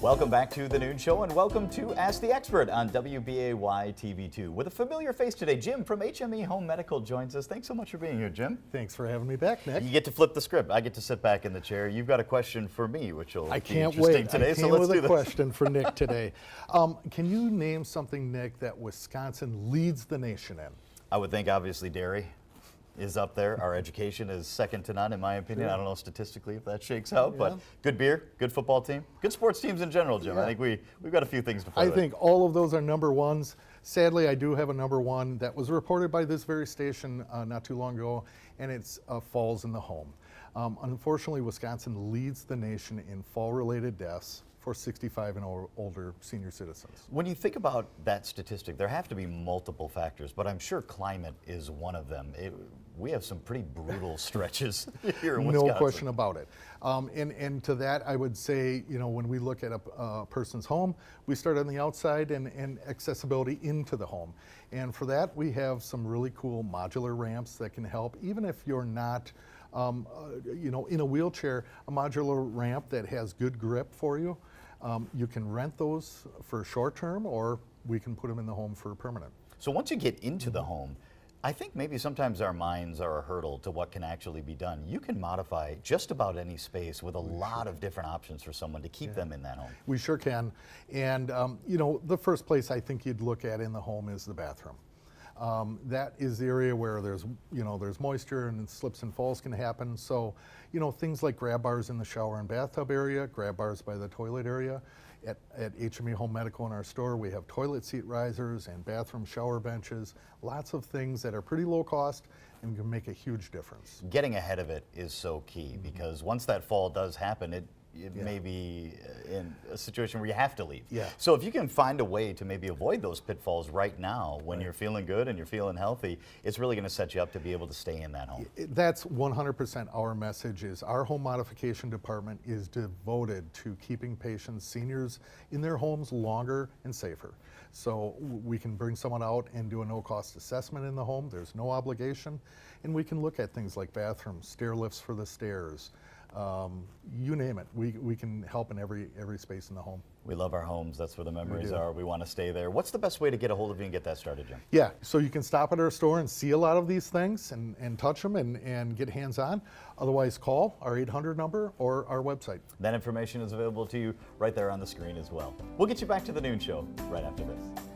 Welcome back to The Noon Show, and welcome to Ask the Expert on WBAY TV2. With a familiar face today, Jim from HME Home Medical joins us. Thanks so much for being here, Jim. Thanks for having me back, Nick. You get to flip the script. I get to sit back in the chair. You've got a question for me, which will I be can't interesting wait. today. I So came let's with do a this. question for Nick today. Can you name something, Nick, that Wisconsin leads the nation in? I would think, obviously, dairy is up there. Our education is second to none, in my opinion. Sure. I don't know statistically if that shakes out, Yeah. but good beer, good football team, good sports teams in general, Jim. I Yeah. think we've got a few things to play I with. think all of those are number ones. Sadly, I do have a number one that was reported by this very station not too long ago, and it's falls in the home. Unfortunately, Wisconsin leads the nation in fall-related deaths for 65 and older senior citizens. When you think about that statistic, there have to be multiple factors, but I'm sure climate is one of them. We have some pretty brutal stretches here in Wisconsin. No question about it. And to that, I would say, when we look at a person's home, we start on the outside and accessibility into the home. And for that, we have some really cool modular ramps that can help, even if you're not in a wheelchair, a modular ramp that has good grip for you. You can rent those for short term, or we can put them in the home for permanent. So once you get into the home, I think maybe sometimes our minds are a hurdle to what can actually be done. You can modify just about any space with a lot of different options for someone to keep them in that home. We sure can. And, the first place I think you'd look at in the home is the bathroom. That is the area where there's moisture and slips and falls can happen. So, things like grab bars in the shower and bathtub area, grab bars by the toilet area. At HME Home Medical in our store, we have toilet seat risers and bathroom shower benches. Lots of things that are pretty low cost and can make a huge difference. Getting ahead of it is so key because once that fall does happen, it may be in a situation where you have to leave. Yeah. So if you can find a way to maybe avoid those pitfalls right now when you're feeling good and you're feeling healthy, it's really going to set you up to be able to stay in that home. That's 100% our message. Is our home modification department is devoted to keeping patients, seniors, in their homes longer and safer. So we can bring someone out and do a no-cost assessment in the home. There's no obligation. And we can look at things like bathrooms, stair lifts for the stairs, you name it. We can help in every space in the home. We love our homes. That's where the memories are. We want to stay there. What's the best way to get a hold of you and get that started, Jim? Yeah, so you can stop at our store and see a lot of these things and touch them and get hands-on. Otherwise, call our 800 number or our website. That information is available to you right there on the screen as well. We'll get you back to the Noon Show right after this.